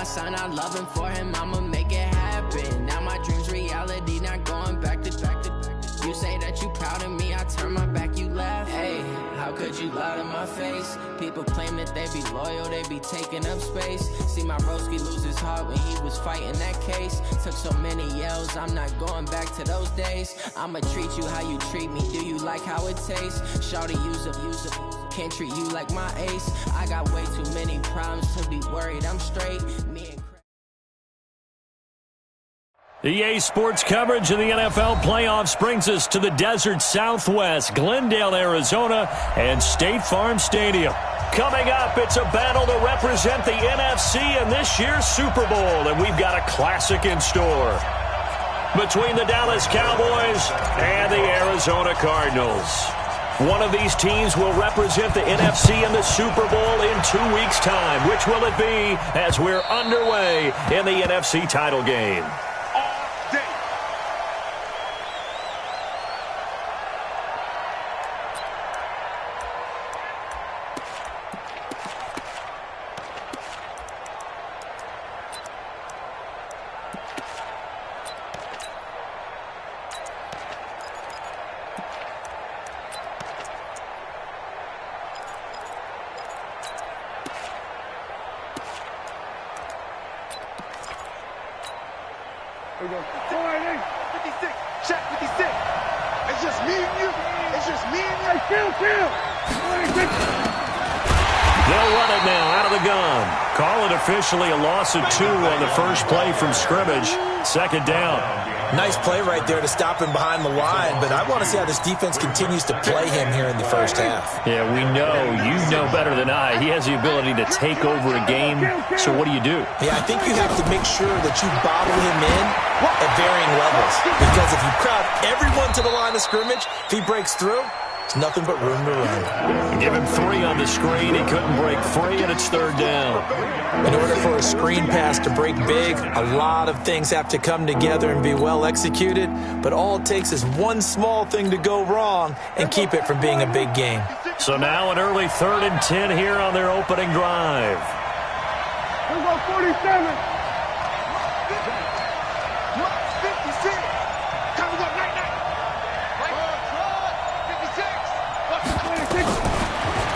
son, I love him, for him, I'ma make it happen. Now my dream's reality, not going back to. You say that you proud of me, I turn my back, you laugh. Hey, how could you lie to my face? People claim that they be loyal, they be taking up space. See my broski lose his heart when he was fighting that case. Took so many yells, I'm not going back to those days. I'ma treat you how you treat me, do you like how it tastes? Shawty, use up, can't treat you like my ace. I got way too many problems to be worried, I'm straight. Me and EA Sports coverage of the NFL playoffs brings us to the desert Southwest, Glendale, Arizona, and State Farm Stadium. Coming up, it's a battle to represent the NFC in this year's Super Bowl, and we've got a classic in store between the Dallas Cowboys and the Arizona Cardinals. One of these teams will represent the NFC in the Super Bowl in 2 weeks' time. Which will it be as we're underway in the NFC title game? Here we go. 56. Check 56. It's just me and you. It's just me and you. Hey, kill. 26. They'll run it now out of the gun. Call it officially a loss of 2 on the first play from scrimmage. Second down. Nice play right there to stop him behind the line, but I want to see how this defense continues to play him here in the first half. Yeah, we know. You know better than I. He has the ability to take over a game. So what do you do? Yeah, I think you have to make sure that you bottle him in at varying levels, because if you crowd everyone to the line of scrimmage, if he breaks through, it's nothing but room to run. Give him 3 on the screen. He couldn't break free, and it's third down. In order for a screen pass to break big, a lot of things have to come together and be well executed, but all it takes is one small thing to go wrong and keep it from being a big game. So now an early 3rd and 10 here on their opening drive. We'll go 47.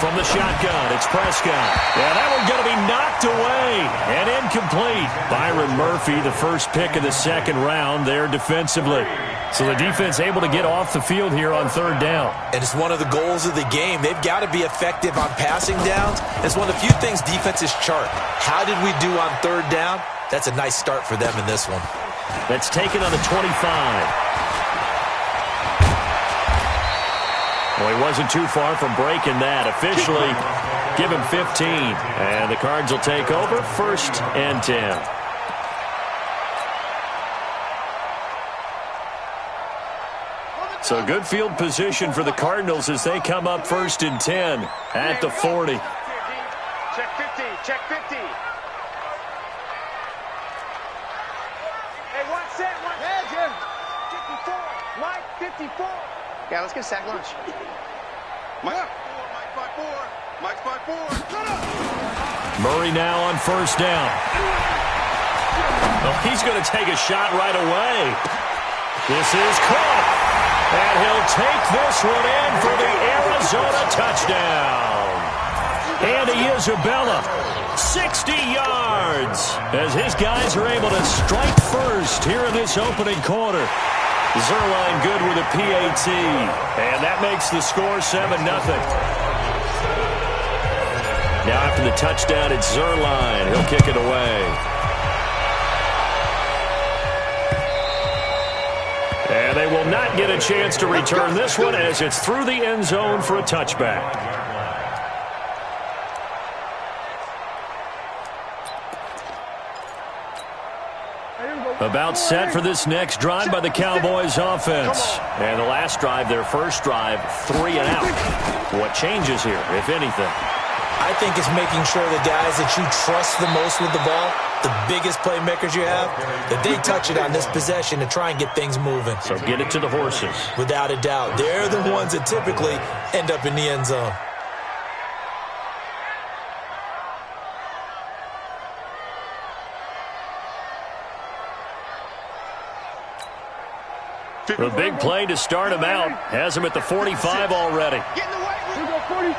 From the shotgun, it's Prescott. Yeah, that one's going to be knocked away and incomplete. Byron Murphy, the first pick of the second round there defensively. So the defense able to get off the field here on third down. And it's one of the goals of the game. They've got to be effective on passing downs. It's one of the few things defenses chart. How did we do on third down? That's a nice start for them in this one. That's taken on the 25. Well, he wasn't too far from breaking that. Officially, give him 15. And the Cards will take over, 1st and 10. So good field position for the Cardinals as they come up 1st and 10 at the 40. Check 50. Check 50. Hey, one set. One. Yeah, Jim. 54. Mike, 54. Yeah, let's get a sack lunch. Mike 5-4. Mike's 5-4. Murray now on 1st down. Well, he's going to take a shot right away. This is caught. And he'll take this one in for the Arizona touchdown. Andy Isabella, 60 yards, as his guys are able to strike first here in this opening quarter. Zerline good with a PAT, and that makes the score 7-0. Now after the touchdown, it's Zerline. He'll kick it away. And they will not get a chance to return this one as it's through the end zone for a touchback. About set for this next drive by the Cowboys offense. And the last drive, their first drive, 3 and out. What changes here, if anything? I think it's making sure the guys that you trust the most with the ball, the biggest playmakers you have, that they touch it on this possession to try and get things moving. So get it to the horses. Without a doubt. They're the ones that typically end up in the end zone. The big play to start him out has him at the 45 already. Get in the way. We go 46.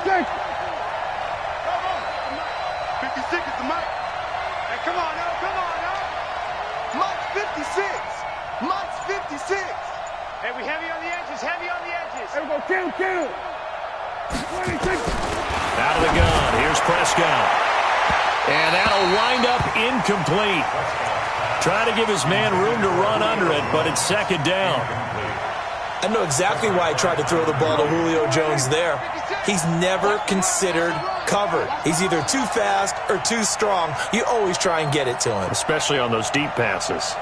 56 is the mic. Hey, come on now, come on now. Mike's 56. Mike's 56. Hey, we heavy on the edges, heavy on the edges. Hey, we go kill. 26. Out of the gun, here's Prescott. And that'll wind up incomplete. Trying to give his man room to run under it, but it's second down. I know exactly why he tried to throw the ball to Julio Jones there. He's never considered covered. He's either too fast or too strong. You always try and get it to him. Especially on those deep passes.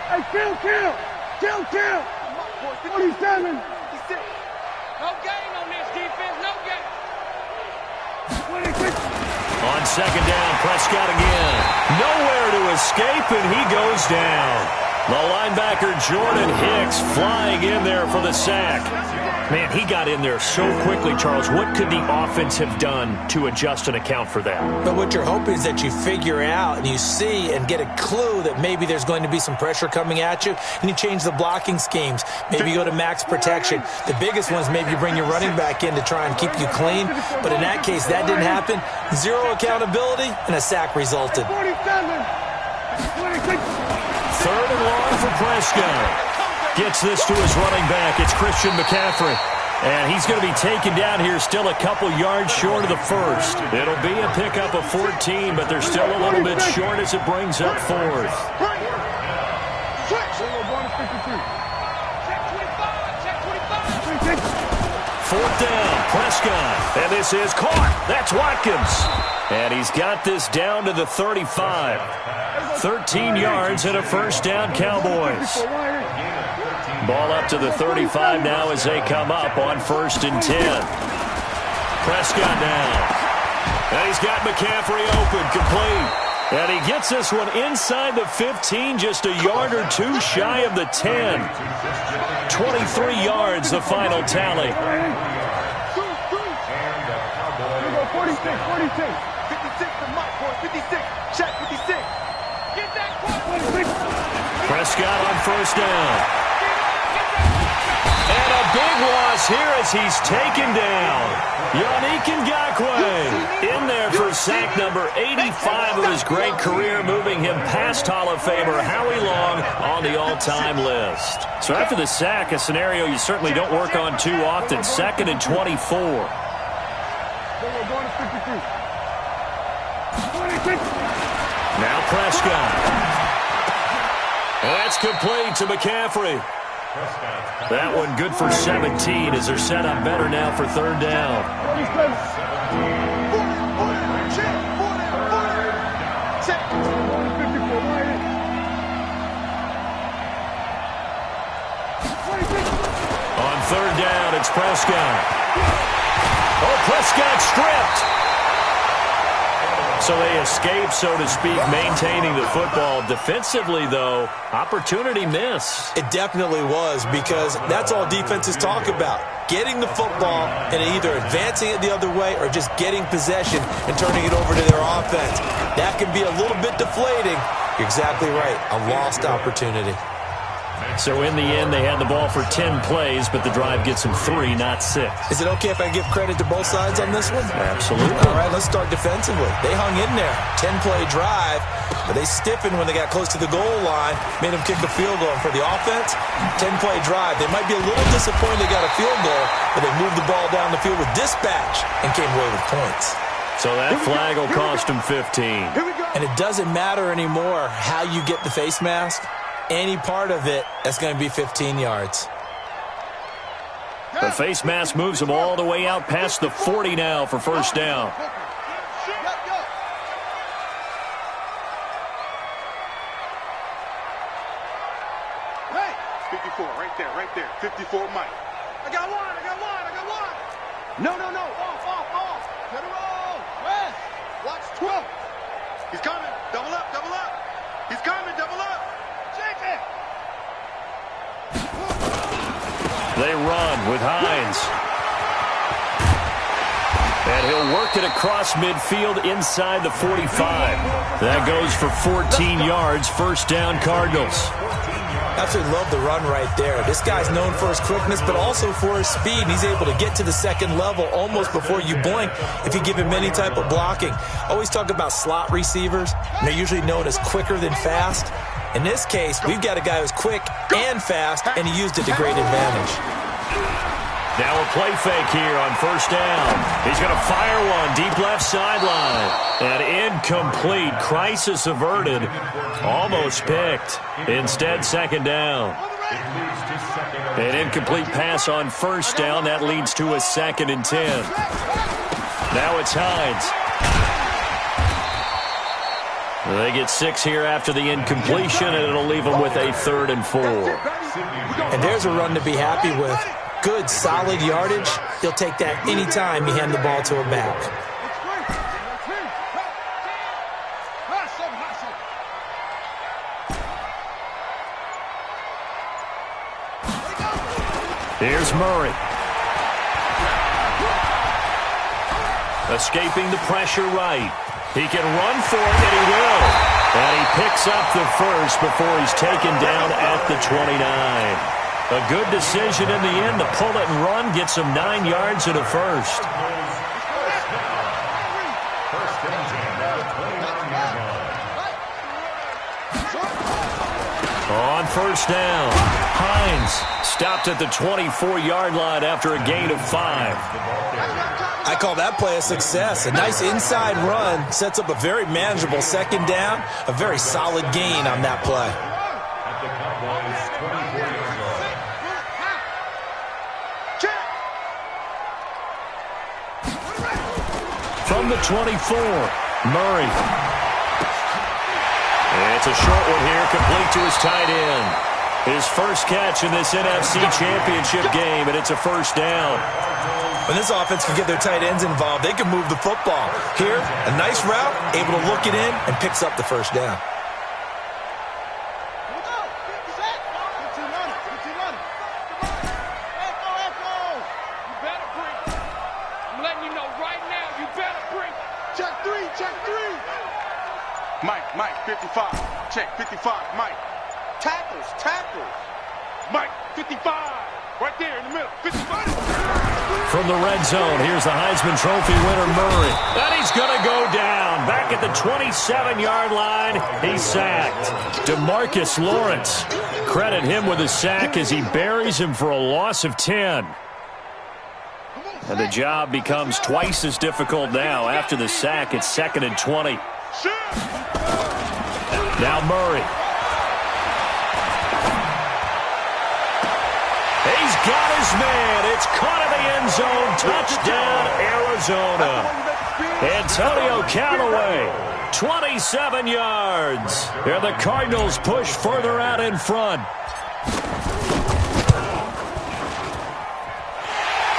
Hey, kill. 47. No gain on this defense, no gain. 26. On second down, Prescott again. Nowhere to escape, and he goes down. The linebacker, Jordan Hicks, flying in there for the sack. Man, he got in there so quickly, Charles. What could the offense have done to adjust and account for that? But what you're hoping is that you figure out and you see and get a clue that maybe there's going to be some pressure coming at you, and you change the blocking schemes. Maybe you go to max protection. The biggest one is maybe you bring your running back in to try and keep you clean. But in that case, that didn't happen. Zero accountability, and a sack resulted. 47. 3rd and long for Prescott. Gets this to his running back. It's Christian McCaffrey. And he's going to be taken down here still a couple yards short of the first. It'll be a pickup of 14, but they're still a little bit short as it brings up 4th. Fourth down, Prescott. And this is caught. That's Watkins. And he's got this down to the 35. 13 yards and a first down, Cowboys. Ball up to the 35 now as they come up on 1st and 10. Prescott now. And he's got McCaffrey open, complete. And he gets this one inside the 15, just a yard or two shy of the 10. 23 yards, the final tally. 46. 56 to Mike, boy. 56. Check 56. Get that quarterback. Prescott on 1st down. And a big loss here as he's taken down. Yannick Ngakoue in there for sack number 85 of his great career, moving him past Hall of Famer Howie Long on the all-time list. So after the sack, a scenario you certainly don't work on too often. 2nd and 24. Now Prescott. And that's complete to McCaffrey. That one good for 17 as they're set up better now for 3rd down. On 3rd down, it's Prescott. Oh, Prescott stripped. So they escape, so to speak, maintaining the football. Defensively, though, opportunity miss. It definitely was, because that's all defenses talk about. Getting the football and either advancing it the other way or just getting possession and turning it over to their offense. That can be a little bit deflating. You're exactly right. A lost opportunity. So in the end, they had the ball for 10 plays, but the drive gets them 3, not 6. Is it okay if I give credit to both sides on this one? Absolutely. All right, let's start defensively. They hung in there. 10-play drive, but they stiffened when they got close to the goal line, made them kick the field goal. And for the offense, 10-play drive. They might be a little disappointed they got a field goal, but they moved the ball down the field with dispatch and came away with points. So that flag will cost them 15. And it doesn't matter anymore how you get the face mask. Any part of it, that's going to be 15 yards. The face mask moves them all the way out past the 40 now for 1st down. Hey, 54, right there. 54, Mike. I got one. No. Off. Get him on. West. Watch 12. He's coming. Double up. He's coming. Double up. Shake it. They run with Hines. And he'll work it across midfield inside the 45. That goes for 14 yards, first down Cardinals. Absolutely love the run right there. This guy's known for his quickness, but also for his speed. And he's able to get to the second level almost before you blink if you give him any type of blocking. Always talk about slot receivers. And they're usually known as quicker than fast. In this case, we've got a guy who's quick and fast, and he used it to great advantage. Now a play fake here on first down. He's going to fire one deep left sideline. And incomplete. Crisis averted. Almost picked. Instead, second down. An incomplete pass on first down. That leads to a 2nd and 10. Now it's Hines. They get 6 here after the incompletion, and it'll leave them with a 3rd and 4. And there's a run to be happy with. Good, solid yardage. He'll take that anytime you hand the ball to a back. Here's Murray. Escaping the pressure right. He can run for it, and he will. And he picks up the first before he's taken down at the 29. A good decision in the end. The pull it and run gets him 9 yards and a first. On first down, Hines stopped at the 24-yard line after a gain of 5. I call that play a success. A nice inside run sets up a very manageable second down. A very solid gain on that play. From the 24, Murray. It's a short one here, complete to his tight end. His first catch in this NFC Championship game, and it's a first down. When this offense can get their tight ends involved, they can move the football. Here, a nice route, able to look it in, and picks up the first down. Mike, 55. Check, 55, Mike. Tackles. Mike, 55. Right there in the middle, 55. From the red zone, here's the Heisman Trophy winner, Murray. And he's going to go down. Back at the 27-yard line, he's sacked. DeMarcus Lawrence. Credit him with a sack as he buries him for a loss of 10. And the job becomes twice as difficult now. After the sack, it's 2nd and 20. Now Murray. He's got his man. It's caught in the end zone. Touchdown, Arizona. Antonio Callaway, 27 yards. And the Cardinals push further out in front.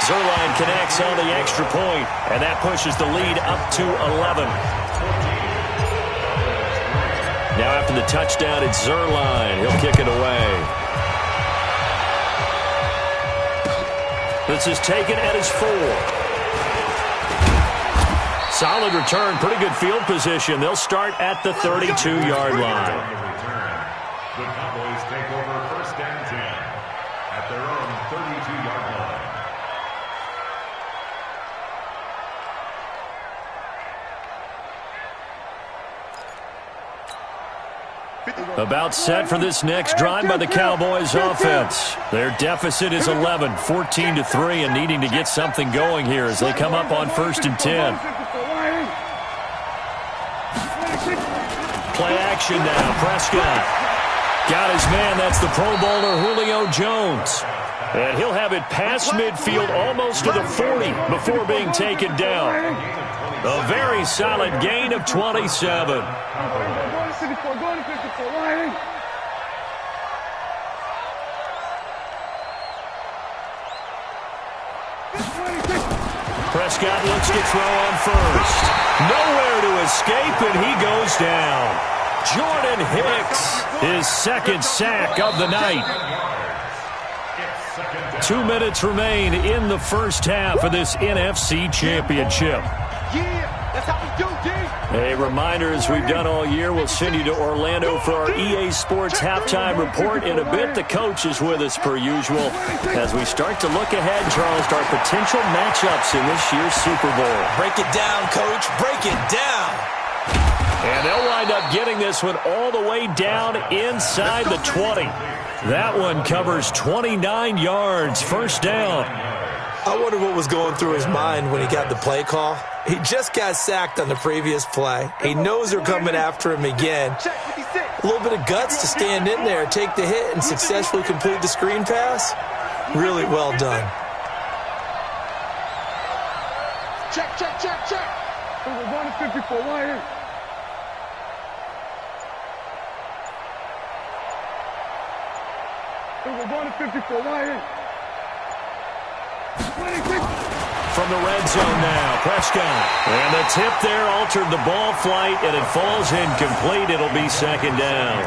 Zerline connects on the extra point, and that pushes the lead up to 11. Now after the touchdown, it's Zerline. He'll kick it away. This is taken at his 4. Solid return, pretty good field position. They'll start at the 32-yard line. The Cowboys take over first and 10 at their own 32-yard line. About set for this next drive by the Cowboys offense. Their deficit is 11, 14-3, and needing to get something going here as they come up on first and 10. Play action now. Prescott got his man. That's the Pro Bowler Julio Jones. And he'll have it past midfield almost to the 40 before being taken down. A very solid gain of 27. Prescott looks to throw on first. Nowhere to escape, and he goes down. Jordan Hicks, his second sack of the night. 2 minutes remain in the first half of this NFC Championship. Yeah, that's how we do, D. A reminder, as we've done all year, we'll send you to Orlando for our EA Sports halftime report in a bit. The coach is with us per usual as we start to look ahead, Charles, to our potential matchups in this year's Super Bowl. Break it down, Coach. Break it down. And they'll wind up getting this one all the way down inside the 20. That one covers 29 yards, first down. I wonder what was going through his mind when he got the play call. He just got sacked on the previous play. He knows they're coming after him again. A little bit of guts to stand in there, take the hit, and successfully complete the screen pass. Really well done. Check. We're going to 54 right here. We're going to 54 right here. 26. From the red zone now, Prescott. And the tip there altered the ball flight, and it falls incomplete. It'll be second down.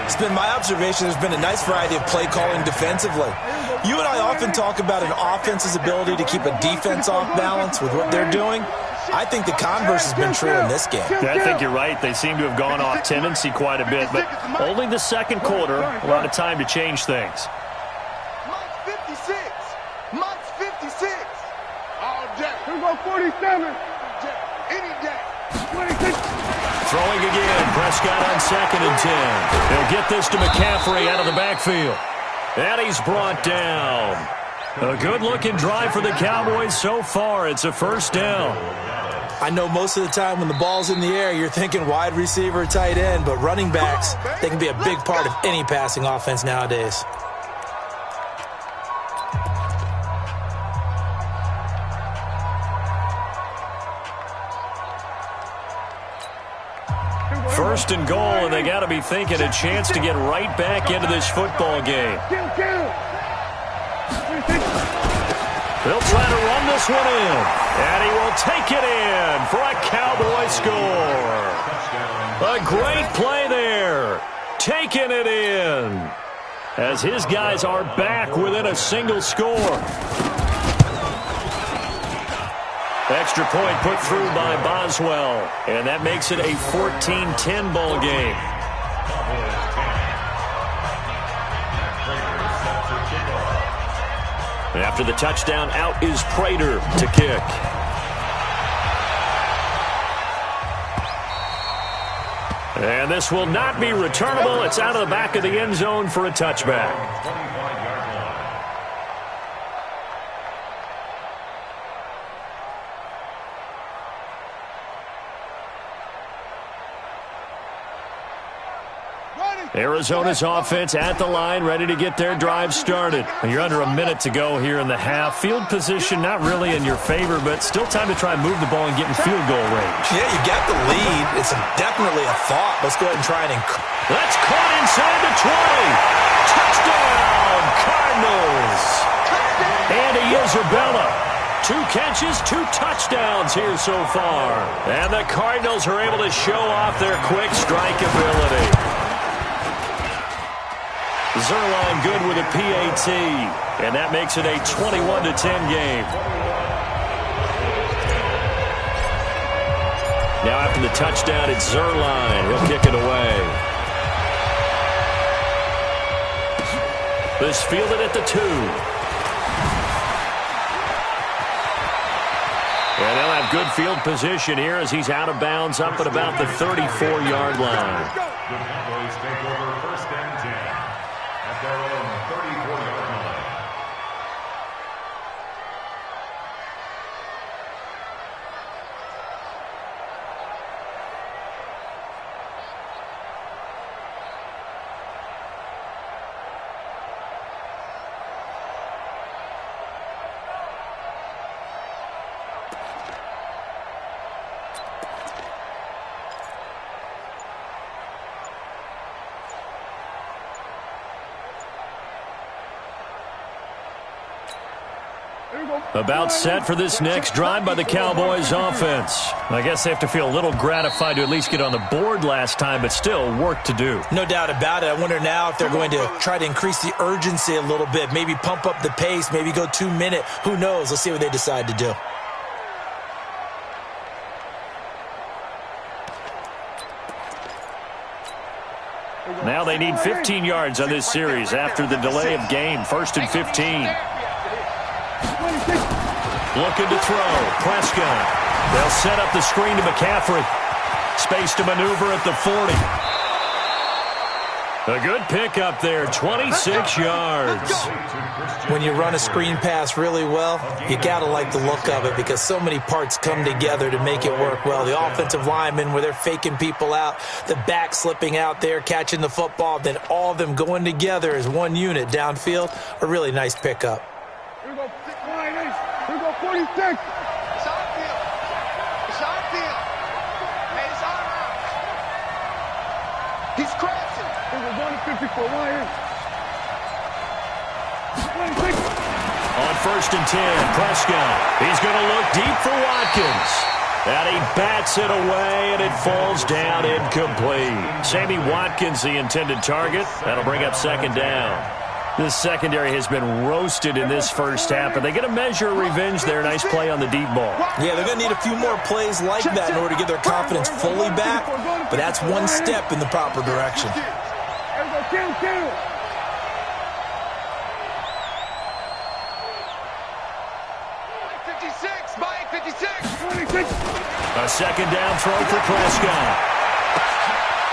It's been my observation there's been a nice variety of play calling defensively. You and I often talk about an offense's ability to keep a defense off balance with what they're doing. I think the converse has been true in this game. I think you're right. They seem to have gone off tendency quite a bit, but only the second quarter, a lot of time to change things. Mike's 56. Mike's 56. All day. Here we go, 47. Any day. 26. Throwing again. Prescott on 2nd and 10. He'll get this to McCaffrey out of the backfield. And he's brought down. A good-looking drive for the Cowboys so far. It's a first down. I know most of the time when the ball's in the air, you're thinking wide receiver, tight end, but running backs, they can be a big part of any passing offense nowadays. First and goal, and they got to be thinking a chance to get right back into this football game. They'll try to run this one in, and he will take it in for a Cowboy score. A great play there, taking it in, as his guys are back within a single score. Extra point put through by Boswell, and that makes it a 14-10 ball game. After the touchdown, out is Prater to kick. And this will not be returnable. It's out of the back of the end zone for a touchback. Arizona's offense at the line, ready to get their drive started. You're under a minute to go here in the half. Field position not really in your favor, but still time to try and move the ball and get in field goal range. Yeah, you got the lead. It's definitely a thought. Let's go ahead and try it. That's caught inside the 20. Touchdown, Cardinals. Andy Isabella. 2 catches, 2 touchdowns here so far. And the Cardinals are able to show off their quick strike ability. Zerline good with a PAT, and that makes it a 21-10 game. Now after the touchdown, it's Zerline. He'll kick it away. This fielded at the 2. And they'll have good field position here as he's out of bounds up at about the 34-yard line. The Cowboys take over first and 10 at their own 34-yard line. About set for this next drive by the Cowboys offense. I guess they have to feel a little gratified to at least get on the board last time, but still work to do. No doubt about it. I wonder now if they're going to try to increase the urgency a little bit, maybe pump up the pace, maybe go 2 minute. Who knows? Let's see what they decide to do. Now they need 15 yards on this series after the delay of game. 1st and 15. Looking to throw. Prescott. They'll set up the screen to McCaffrey. Space to maneuver at the 40. A good pickup there. 26 yards. When you run a screen pass really well, you got to like the look of it because so many parts come together to make it work well. The offensive linemen where they're faking people out, the back slipping out there, catching the football, then all of them going together as one unit downfield. A really nice pickup. Here we go, 46. It's on field. It's on field. Hey, it's on out. He's crashing. Here we go, 54. On 1st and 10, Prescott. He's going to look deep for Watkins. And he bats it away, and it falls down incomplete. Sammy Watkins, the intended target. That'll bring up 2nd down. This secondary has been roasted in this first half, but they get a measure of revenge there. Nice play on the deep ball. Yeah, they're going to need a few more plays like that in order to get their confidence fully back, but that's one step in the proper direction. A 2nd down throw for Prescott.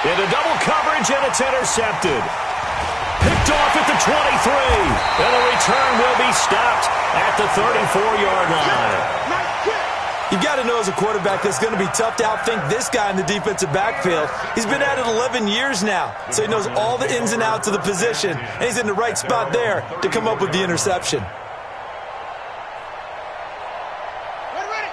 Into double coverage, and it's intercepted. Picked off at the 23, and the return will be stopped at the 34-yard line. You've got to know as a quarterback it's going to be tough to outthink this guy in the defensive backfield. He's been at it 11 years now, so he knows all the ins and outs of the position, and he's in the right spot there to come up with the interception.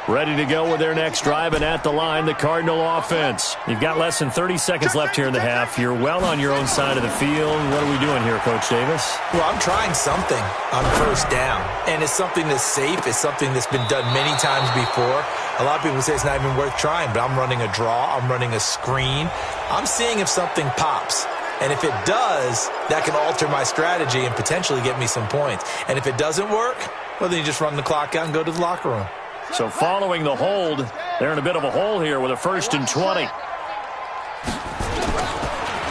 Ready to go with their next drive, and at the line, the Cardinal offense. You've got less than 30 seconds left here in the half. You're well on your own side of the field. What are we doing here, Coach Davis? Well, I'm trying something on 1st down, and it's something that's safe. It's something that's been done many times before. A lot of people say it's not even worth trying, but I'm running a draw. I'm running a screen. I'm seeing if something pops. And if it does, that can alter my strategy and potentially get me some points. And if it doesn't work, well, then you just run the clock out and go to the locker room. So following the hold, they're in a bit of a hole here with a 1st and 20.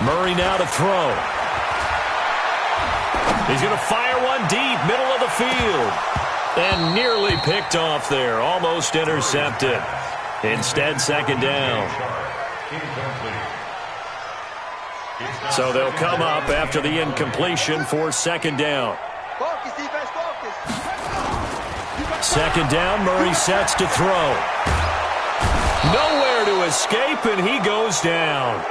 Murray now to throw. He's going to fire one deep, middle of the field. And nearly picked off there, almost intercepted. Instead, 2nd down. So they'll come up after the incompletion for 2nd down. Focus, defense, focus. 2nd down, Murray sets to throw. Nowhere to escape, and he goes down.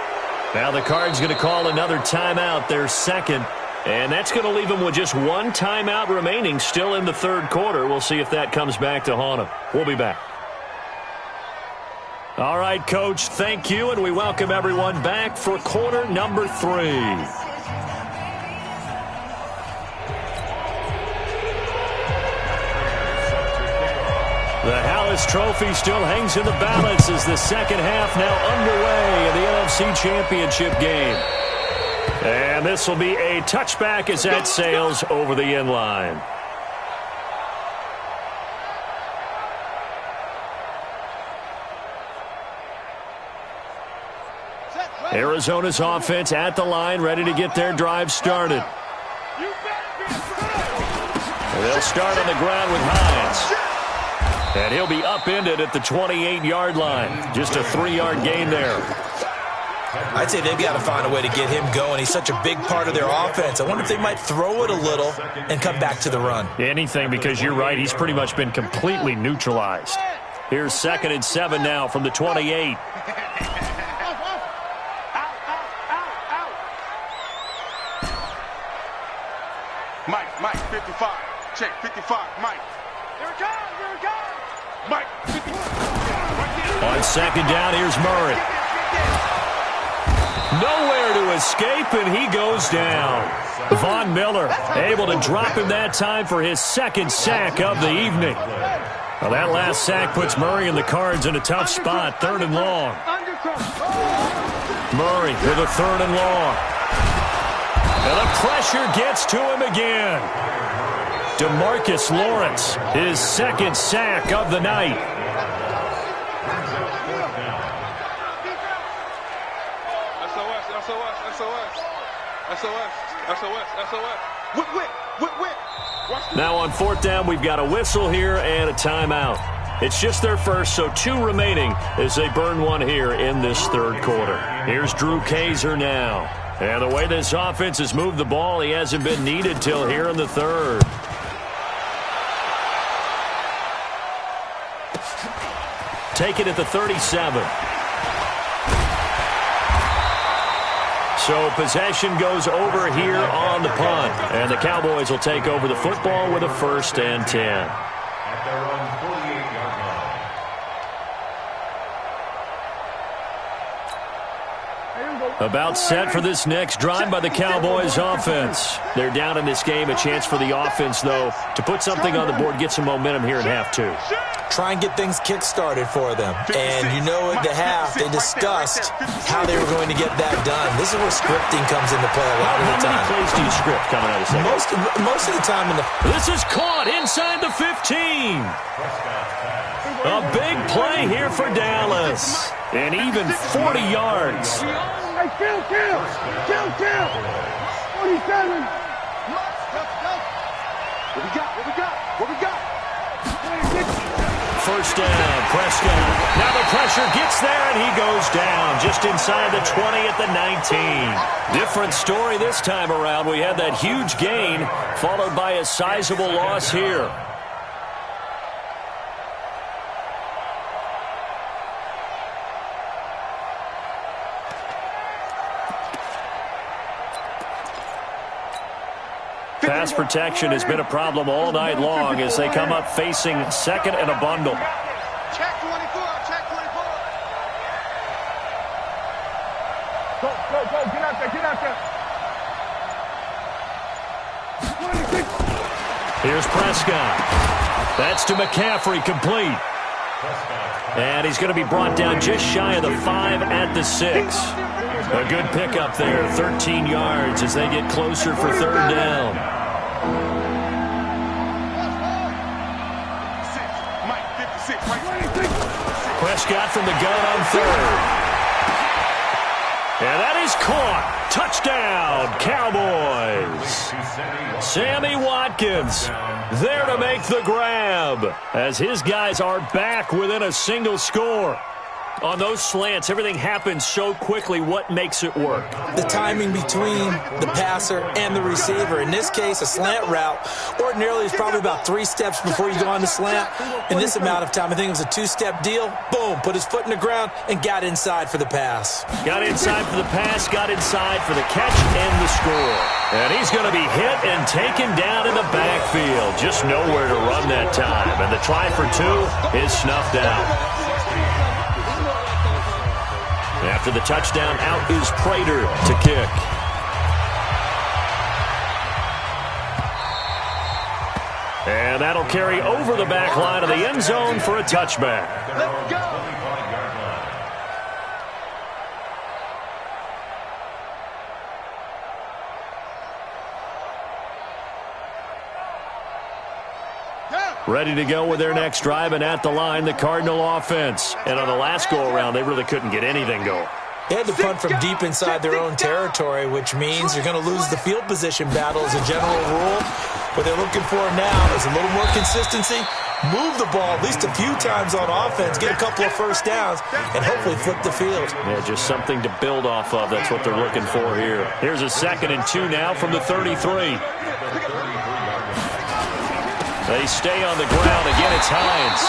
Now the Cards going to call another timeout, their 2nd. And that's going to leave them with just one timeout remaining still in the 3rd quarter. We'll see if that comes back to haunt them. We'll be back. All right, Coach, thank you, and we welcome everyone back for quarter number 3. The Hallis Trophy still hangs in the balance as the 2nd half now underway in the NFC Championship game. And this will be a touchback as that sails over the end line. Arizona's offense at the line, ready to get their drive started. They'll start on the ground with Hines. And he'll be upended at the 28-yard line. Just a 3-yard gain there. I'd say they've got to find a way to get him going. He's such a big part of their offense. I wonder if they might throw it a little and come back to the run. Anything, because you're right. He's pretty much been completely neutralized. Here's 2nd and 7 now from the 28. Mike, 55. Check, 55, Mike. Here it comes, Mike, 55. On 2nd down, here's Murray. Nowhere to escape, and he goes down. Von Miller able to drop him that time for his second sack of the evening. Well, that last sack puts Murray and the Cards in a tough spot, 3rd and long. Murray with a 3rd and long. And the pressure gets to him again. DeMarcus Lawrence, his second sack of the night. Now on 4th down, we've got a whistle here and a timeout. It's just their first, so 2 remaining as they burn one here in this 3rd quarter. Here's Drew Kaiser now. And the way this offense has moved the ball, he hasn't been needed till here in the 3rd. Take it at the 37. So possession goes over here on the punt. And the Cowboys will take over the football with a 1st and 10. At their own 48-yard line. About set for this next drive by the Cowboys offense. They're down in this game. A chance for the offense, though, to put something on the board, get some momentum here in half 2. Try and get things kick-started for them. And you know at the half, they discussed how they were going to get that done. This is where scripting comes into play a lot of the time. How many plays do you script coming out of the second? Most of the time in the... This is caught inside the 15. A big play here for Dallas. And even 40 yards. Hey, kill! 47. What we got? 1st down, Prescott. Now the pressure gets there, and he goes down just inside the 20 at the 19. Different story this time around. We had that huge gain, followed by a sizable loss here. Pass protection has been a problem all night long as they come up facing 2nd and a bundle. Check 24. Go. Get out there. 26. Here's Prescott. That's to McCaffrey, complete. And he's going to be brought down just shy of the 5 at the 6. A good pickup there, 13 yards as they get closer for 3rd down. Prescott from the gun on 3rd. And that is caught. Touchdown, Cowboys. Sammy Watkins there to make the grab as his guys are back within a single score. On those slants, everything happens so quickly. What makes it work? The timing between the passer and the receiver. In this case, a slant route ordinarily is probably about 3 steps before you go on the slant. In this amount of time, I think it was a 2-step deal. Boom, put his foot in the ground and got inside for the pass. Got inside for the pass, got inside for the catch and the score. And he's going to be hit and taken down in the backfield. Just nowhere to run that time. And the try for 2 is snuffed out. After the touchdown, out is Prater to kick. And that'll carry over the back line of the end zone for a touchback. Let's go. Ready to go with their next drive, and at the line, the Cardinal offense. And on the last go-around, they really couldn't get anything going. They had to punt from deep inside their own territory, which means you're going to lose the field position battle as a general rule. What they're looking for now is a little more consistency, move the ball at least a few times on offense, get a couple of first downs, and hopefully flip the field. Yeah, just something to build off of. That's what they're looking for here. Here's a 2nd and 2 now from the 33. They stay on the ground. Again, it's Hines.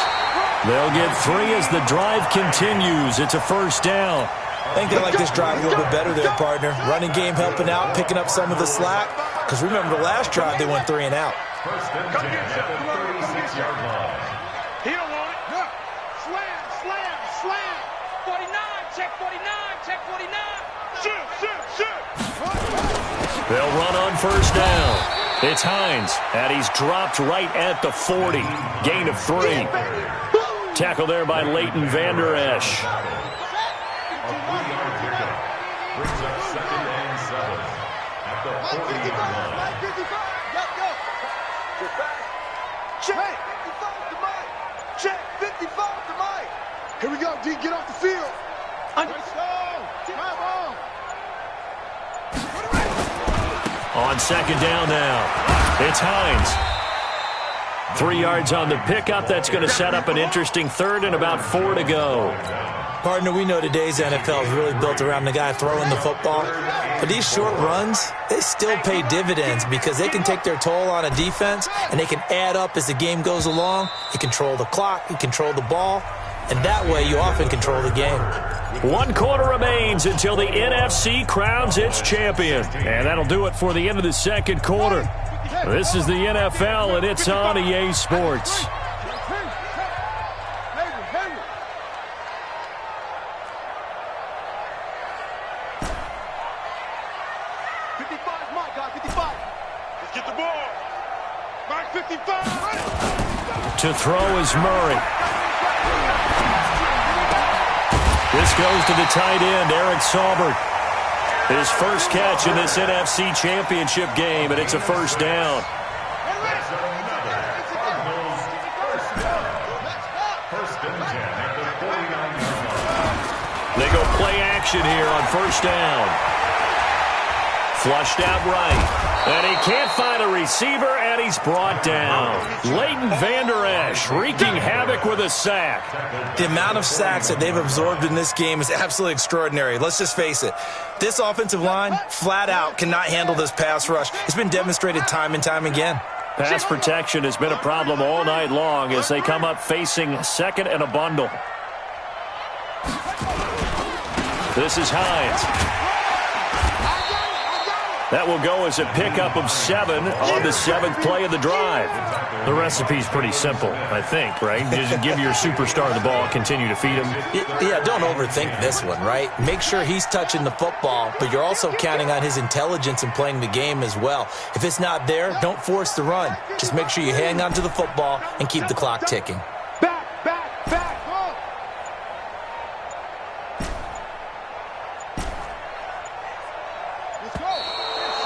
They'll get 3 as the drive continues. It's a first down. I think they like this drive a little bit better there, partner. Running game helping out, picking up some of the slack. Because remember the last drive, they went 3 and out. First and 10 at the 36-yard line. He don't want it. No. Slam. 49. Check 49. They'll run on first down. It's Hines, and he's dropped right at the 40. Gain of 3. Tackle there by Leighton Vander Esch. A 3-yard pickup brings up 2nd and 7 at the 40-yard line. Check 55 to Mike. Check 55 to Mike. Here we go, D. Get off the field. On second down now, it's Hines. 3 yards on the pickup. That's going to set up an interesting third and about 4 to go. Partner, we know today's NFL is really built around the guy throwing the football. But these short runs, they still pay dividends because they can take their toll on a defense and they can add up as the game goes along. You control the clock, you control the ball, and that way you often control the game. 1 quarter remains until the NFC crowns its champion. And that'll do it for the end of the second quarter. This is the NFL, and it's on EA Sports. To throw is Murray. This goes to the tight end, Eric Saubert. His first catch in this NFC Championship game, and it's a first down. They go play action here on first down. Flushed out right. And he can't find a receiver, and he's brought down. Leighton Vander Esch wreaking havoc with a sack. The amount of sacks that they've absorbed in this game is absolutely extraordinary. Let's just face it. This offensive line, flat out, cannot handle this pass rush. It's been demonstrated time and time again. Pass protection has been a problem all night long as they come up facing second and a bundle. This is Hines. That will go as a pickup of 7 on the 7th play of the drive. The recipe's pretty simple, I think, right? Just give your superstar the ball, continue to feed him. Yeah, don't overthink this one, right? Make sure he's touching the football, but you're also counting on his intelligence in playing the game as well. If it's not there, don't force the run. Just make sure you hang on to the football and keep the clock ticking.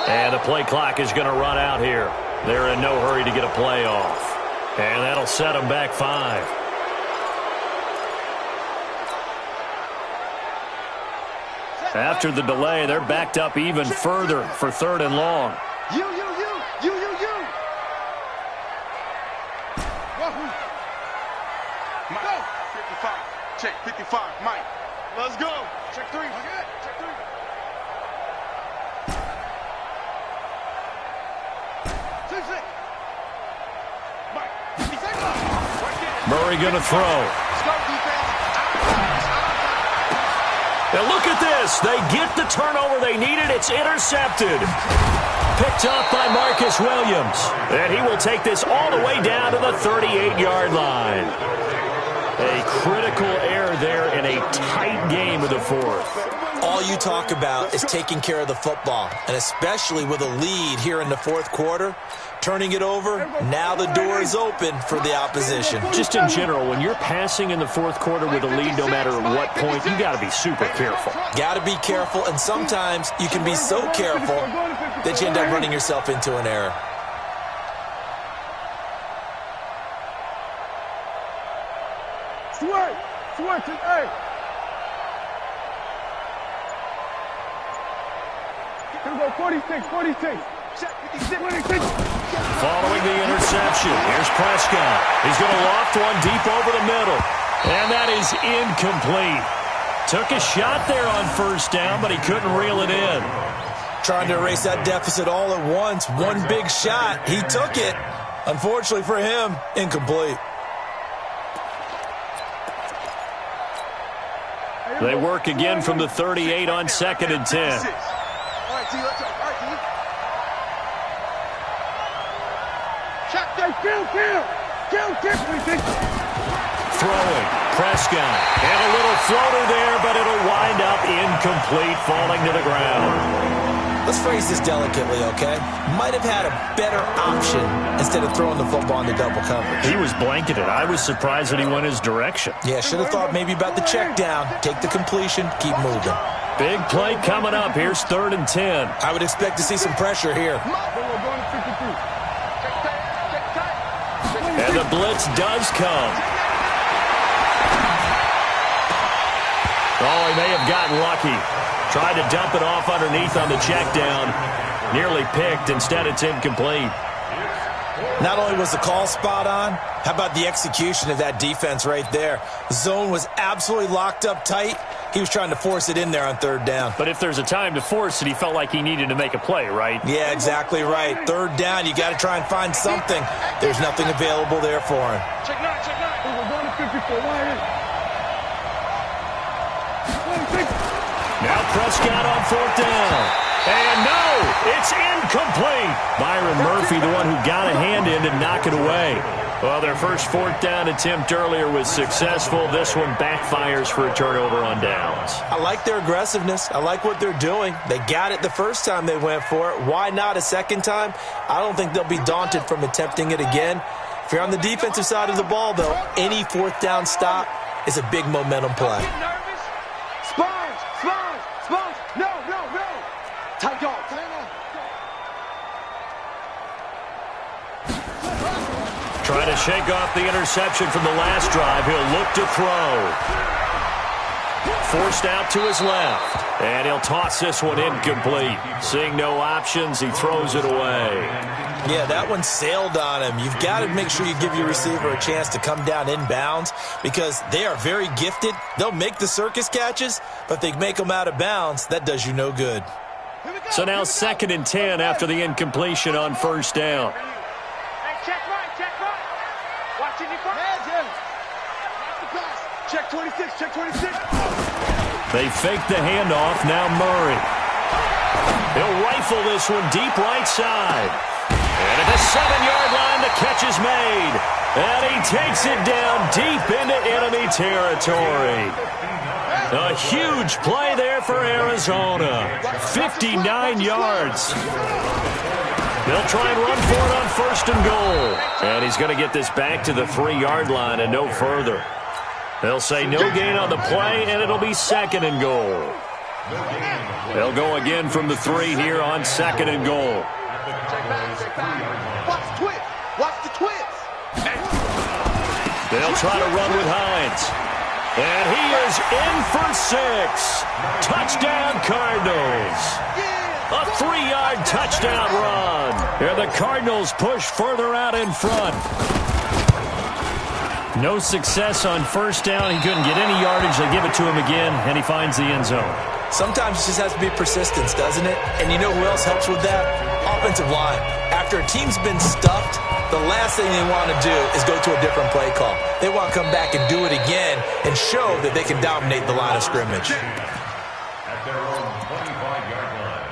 And the play clock is going to run out here. They're in no hurry to get a play off. And that'll set them back 5. After the delay, they're backed up even further for 3rd and long. You. Mike, 55. Check 55, Mike. Let's go. Check 3. Check 3. Murray going to throw. And look at this. They get the turnover they needed. It's intercepted. Picked up by Marcus Williams. And he will take this all the way down to the 38-yard line. A critical error there in a tight game of the 4th. All you talk about is taking care of the football, and especially with a lead here in the 4th quarter. Turning it over, now the door is open for the opposition. Just in general, when you're passing in the 4th quarter with a lead, no matter what point, you got to be super careful. Got to be careful, and sometimes you can be so careful that you end up running yourself into an error. Switch it, hey. Here we go, 46. Following the interception, here's Prescott. He's going to loft one deep over the middle. And that is incomplete. Took a shot there on first down, but he couldn't reel it in. Trying to erase that deficit all at once. One big shot. He took it. Unfortunately for him, incomplete. They work again from the 38 on 2nd and 10. All right, T, let's go. All right, T. Check, kill. Throwing. Prescott. And a little floater there, but it'll wind up incomplete, falling to the ground. Let's phrase this delicately, okay? Might have had a better option instead of throwing the football into double coverage. He was blanketed. I was surprised that he went his direction. Yeah, should have thought maybe about the check down. Take the completion, keep moving. Big play coming up. Here's 3rd and 10. I would expect to see some pressure here. And the blitz does come. Oh, he may have gotten lucky. Tried to dump it off underneath on the check down. Nearly picked. Instead, it's incomplete. Not only was the call spot on, how about the execution of that defense right there? Zone was absolutely locked up tight. He was trying to force it in there on 3rd down. But if there's a time to force it, he felt like he needed to make a play, right? Yeah, exactly right. 3rd down, you got to try and find something. There's nothing available there for him. Check 9, check 9. We're going to 54. Now Prescott on 4th down. And no, it's incomplete. Byron Murphy, the one who got a hand in to knock it away. Well, their first 4th down attempt earlier was successful. This one backfires for a turnover on downs. I like their aggressiveness. I like what they're doing. They got it the first time they went for it. Why not a second time? I don't think they'll be daunted from attempting it again. If you're on the defensive side of the ball, though, any 4th down stop is a big momentum play. Sponge! Sponge! Sponge! No, no, no! Tight dog, tight dog. Trying to shake off the interception from the last drive. He'll look to throw. Forced out to his left. And he'll toss this one incomplete. Seeing no options, he throws it away. Yeah, that one sailed on him. You've got to make sure you give your receiver a chance to come down inbounds because they are very gifted. They'll make the circus catches, but if they make them out of bounds, that does you no good. So now 2nd and 10 after the incompletion on 1st down. Hey, check right, check right. Watching you front. Check 26, check 26. They fake the handoff. Now Murray. He'll rifle this one deep right side. And at the 7-yard line, the catch is made. And he takes it down deep into enemy territory. A huge play there for Arizona. 59 yards. They'll try and run for it on 1st and goal. And he's going to get this back to the 3-yard line and no further. They'll say no gain on the play, and it'll be 2nd and goal. They'll go again from the 3 here on 2nd and goal. Watch the twist. Watch the twist. They'll try to run with Hines. And he is in for 6. Touchdown, Cardinals. A 3-yard touchdown run. And the Cardinals push further out in front. No success on 1st down. He couldn't get any yardage. They give it to him again, and he finds the end zone. Sometimes it just has to be persistence, doesn't it? And you know who else helps with that? Offensive line. After a team's been stuffed, the last thing they want to do is go to a different play call. They want to come back and do it again and show that they can dominate the line of scrimmage. At their own 25-yard line.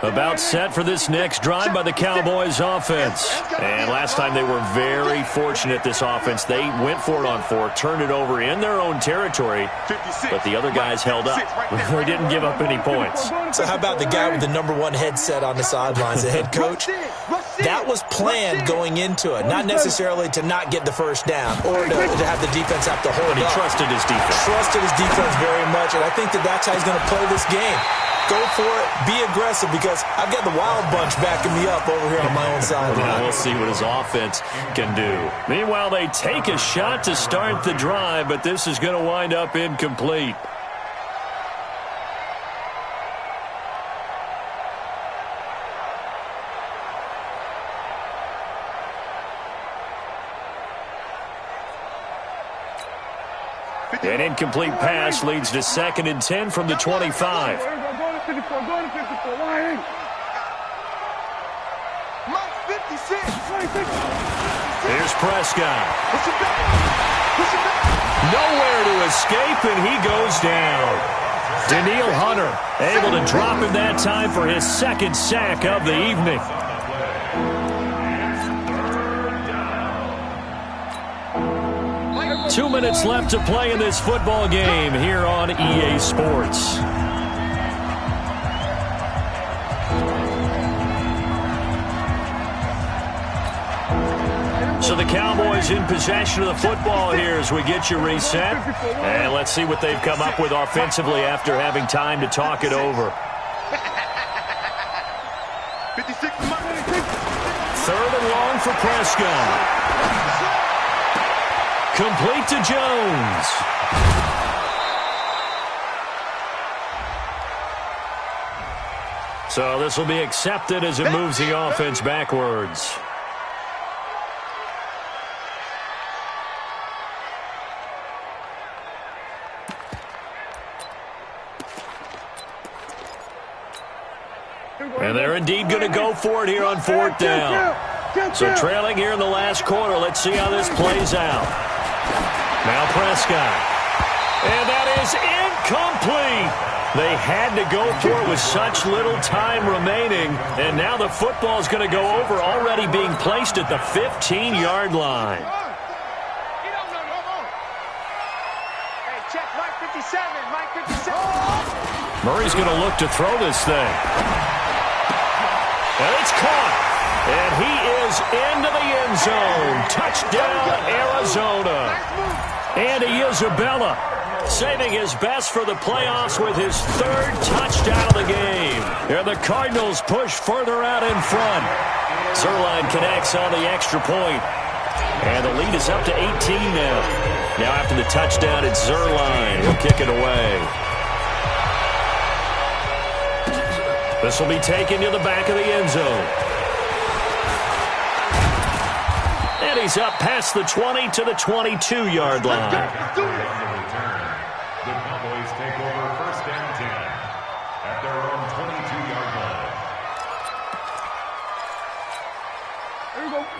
About set for this next drive by the Cowboys offense. And last time they were very fortunate, this offense. They went for it on 4, turned it over in their own territory, but the other guys held up. They didn't give up any points. So how about the guy with the #1 headset on the sidelines, the head coach? That was planned going into it, not necessarily to not get the 1st down or to have the defense have to hold But he up. trusted his defense. Trusted his defense very much, and I think that's how he's going to play this game. Go for it, be aggressive, because I've got the Wild Bunch backing me up over here on my own sideline. Now we'll see what his offense can do. Meanwhile, they take a shot to start the drive, but this is going to wind up incomplete. An incomplete pass leads to 2nd and 10 from the 25. Go to 54, go to 54. Why ain't? Mike 56. Here's Prescott. Nowhere to escape, and he goes down. Danielle Hunter able to drop him that time for his second sack of the evening. Two minutes left to play in this football game here on EA Sports. So the Cowboys in possession of the football here as we get you reset. And let's see what they've come up with offensively after having time to talk it over. 56. Third and long for Prescott. Complete to Jones. So this will be accepted as it moves the offense backwards. And they're indeed going to go for it here on fourth down. So trailing here in the last quarter. Let's see how this plays out. Now Prescott. And that is incomplete. They had to go for it with such little time remaining. And now the football is going to go over, already being placed at the 15-yard line. Murray's going to look to throw this thing. And it's caught. And he is into the end zone. Touchdown, Arizona. Andy Isabella saving his best for the playoffs with his third touchdown of the game. And the Cardinals push further out in front. Zerline connects on the extra point. And the lead is up to 18 now. Now after the touchdown, it's Zerline. He'll kick it away. This will be taken to the back of the end zone. And he's up past the 20 to the 22-yard line. The Cowboys take over first and 10 at their own 22-yard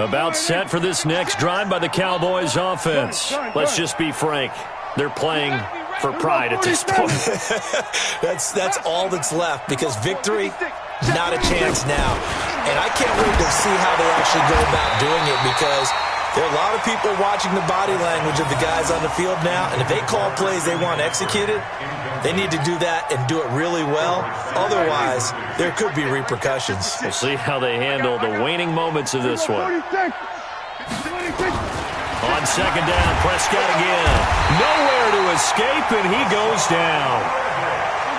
line. About set for this next drive by the Cowboys offense. Let's just be frank. They're playing for pride at this point. That's all that's left, because victory, not a chance now. And I can't wait to see how they actually go about doing it, because there are a lot of people watching the body language of the guys on the field now, and if they call plays they want executed, they need to do that and do it really well. Otherwise, there could be repercussions. We'll see how they handle the waning moments of this one. On second down, Prescott again. Nowhere to escape, and he goes down.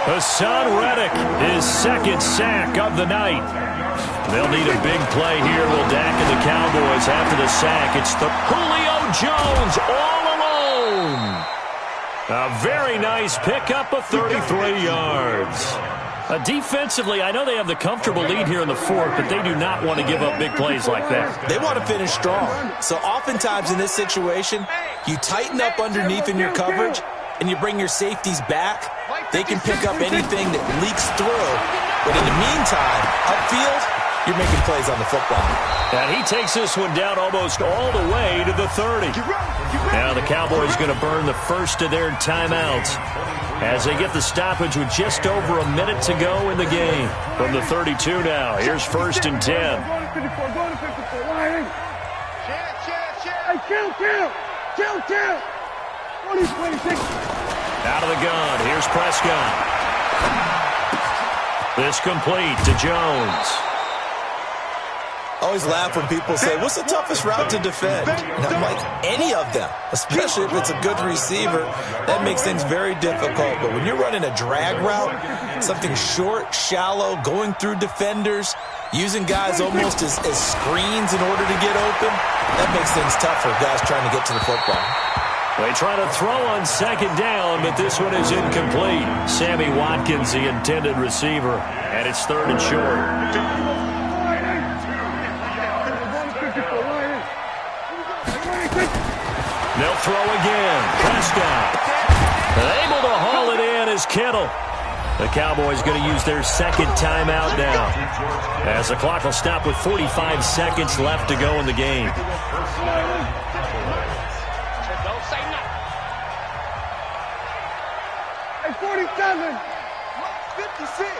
Hassan Reddick, his second sack of the night. They'll need a big play here. Will Dak and the Cowboys after the sack. It's the Julio Jones all alone. A very nice pickup of 33 yards. Defensively, I know they have the comfortable lead here in the fourth, but they do not want to give up big plays like that. They want to finish strong. So oftentimes in this situation, you tighten up underneath in your coverage, and you bring your safeties back. They can pick up anything that leaks through. But in the meantime, upfield, you're making plays on the football. And he takes this one down almost all the way to the 30. Now the Cowboys going to burn the first of their timeouts as they get the stoppage with just over a minute to go in the game. From the 32 now, here's first and 10. Out of the gun, here's Prescott. This complete to Jones. I always laugh when people say, what's the toughest route to defend? And I'm like, any of them, especially if it's a good receiver. That makes things very difficult. But when you're running a drag route, something short, shallow, going through defenders, using guys almost as screens in order to get open, that makes things tough for guys trying to get to the football. They try to throw on second down, but this one is incomplete. Sammy Watkins, the intended receiver, and it's third and short. They'll throw again. Prescott able to haul it in as Kittle. The Cowboys going to use their second timeout now, as the clock will stop with 45 seconds left to go in the game. Don't say nothing. Hey, 47. Minus 56.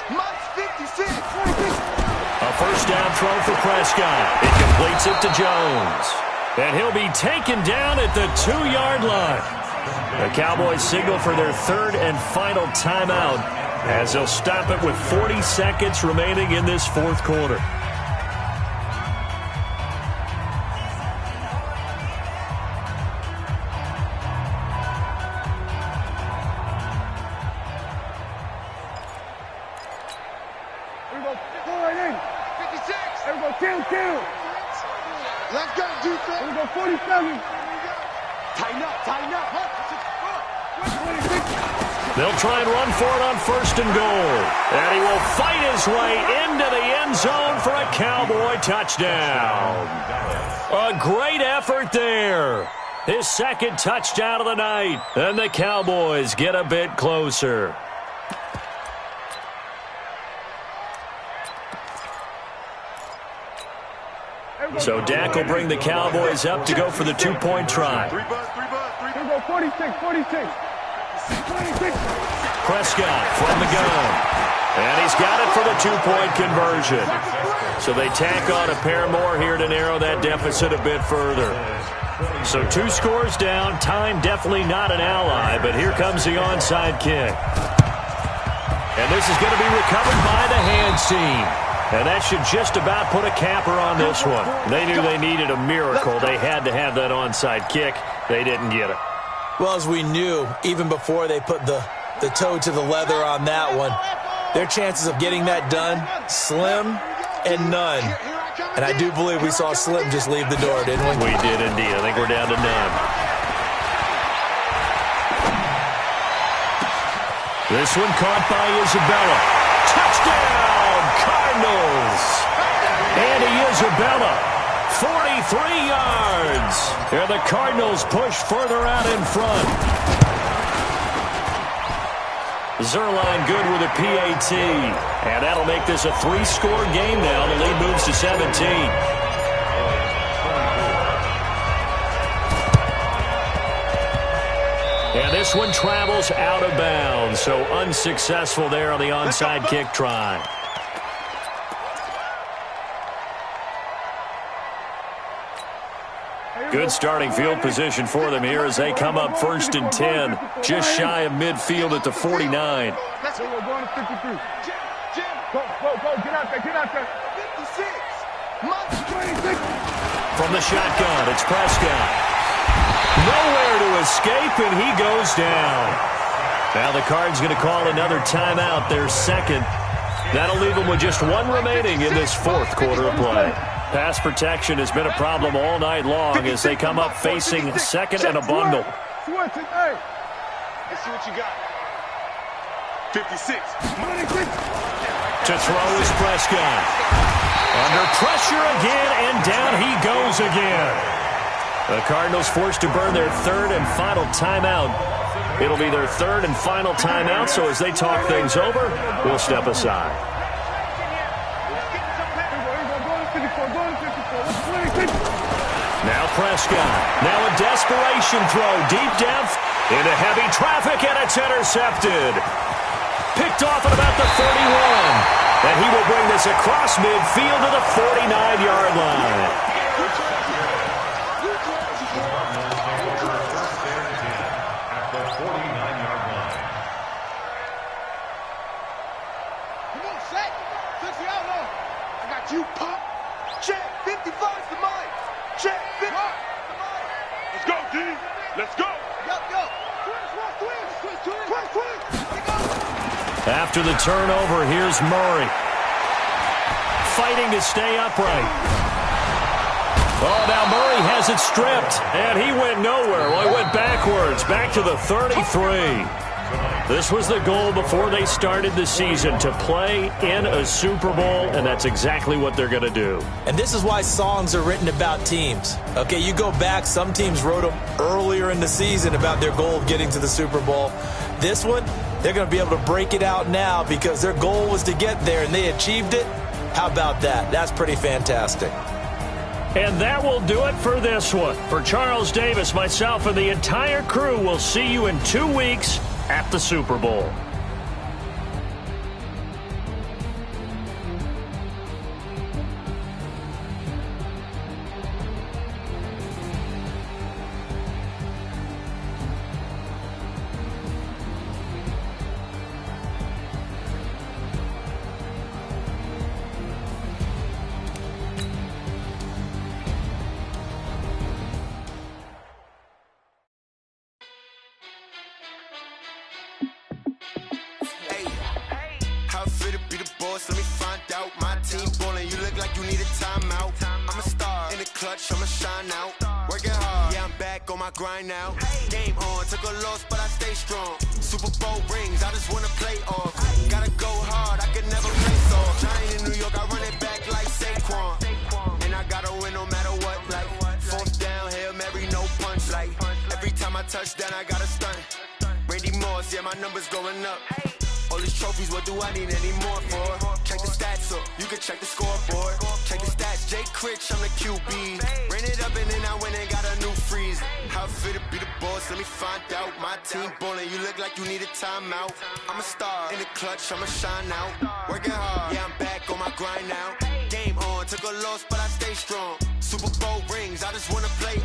Minus 56. A first down throw for Prescott. It completes it to Jones. And he'll be taken down at the 2-yard line. The Cowboys signal for their third and final timeout as they'll stop it with 40 seconds remaining in this fourth quarter. Here we go. 56. Here we go. Kill. Let's go, defense. Here we go. 47. Tighten up. They'll try and run for it on first and goal. And he will fight his way into the end zone for a Cowboy touchdown. A great effort there. His second touchdown of the night. And the Cowboys get a bit closer. So Dak will bring the Cowboys up to go for the two-point try. 3 bus. Here we go. 46. Prescott from the gun. And he's got it for the two-point conversion. So they tack on a pair more here to narrow that deficit a bit further. So 2 scores down. Time definitely not an ally, but here comes the onside kick. And this is going to be recovered by the hands team. And that should just about put a capper on this one. They knew they needed a miracle. They had to have that onside kick. They didn't get it. Well, as we knew, even before they put the toe to the leather on that one, their chances of getting that done, slim and none. And I do believe we saw Slim just leave the door, didn't we? We did indeed. I think we're down to none. This one caught by Isabella. Touchdown, Cardinals! Andy Isabella, 43 yards. And the Cardinals push further out in front. Zerline good with a PAT. And that'll make this a 3-score game now. The lead moves to 17. And this one travels out of bounds. So unsuccessful there on the onside kick try. Good starting field position for them here as they come up 1st and 10, just shy of midfield at the 49. Let's go. Go to 53. Go. Get out there. 56. 26. From the shotgun, it's Prescott. Nowhere to escape, and he goes down. Now the Cards going to call another timeout, their second. That'll leave them with just 1 remaining in this fourth quarter of play. Pass protection has been a problem all night long as they come up facing second and a bundle. Switch it, hey. Let's see what you got. 56. To throw is Prescott. Under pressure again, and down he goes again. The Cardinals forced to burn their third and final timeout. It'll be their third and final timeout, so as they talk things over, we'll step aside. Now Prescott. Now a desperation throw deep depth into heavy traffic, and it's intercepted. Picked off at about the 31. And he will bring this across midfield to the 49-yard line. At the 49-yard line. Come on, Shaq. Fix the outlaw. I got you, Pop. Check. 55's the mic. Check. 50. Let's go, D. Let's go. Yo. Twins. After the turnover, here's Murray. Fighting to stay upright. Oh, now Murray has it stripped, and he went nowhere. Well, he went backwards, back to the 33. This was the goal before they started the season, to play in a Super Bowl, and that's exactly what they're going to do. And this is why songs are written about teams. Okay, you go back, some teams wrote them earlier in the season about their goal of getting to the Super Bowl. This one, they're going to be able to break it out now because their goal was to get there, and they achieved it. How about that? That's pretty fantastic. And that will do it for this one. For Charles Davis, myself, and the entire crew, we'll see you in 2 weeks at the Super Bowl. Let me find out. My team ballin', you look like you need a timeout. I'm a star in the clutch, I'ma shine out. Working hard, yeah, I'm back on my grind now. Game on, took a loss, but I stay strong. Super Bowl rings, I just wanna play off. Gotta go hard, I can never play soft. Giant in New York, I run it back like Saquon. And I gotta win no matter what, like fourth down, Hail Mary, no punch. Like every time I touch down, I gotta stunt. Randy Moss, yeah, my numbers going up. All these trophies, what do I need any more for? Check the stats up, you can check the scoreboard. Check the stats, Jay Critch, I'm the QB. Ran it up and then I went and got a new freeze. How fit to be the boss, let me find out. My team ballin', you look like you need a timeout. I'm a star in the clutch, I'ma shine out. Working hard, yeah, I'm back on my grind now. Game on, took a loss, but I stay strong. Super Bowl rings, I just wanna play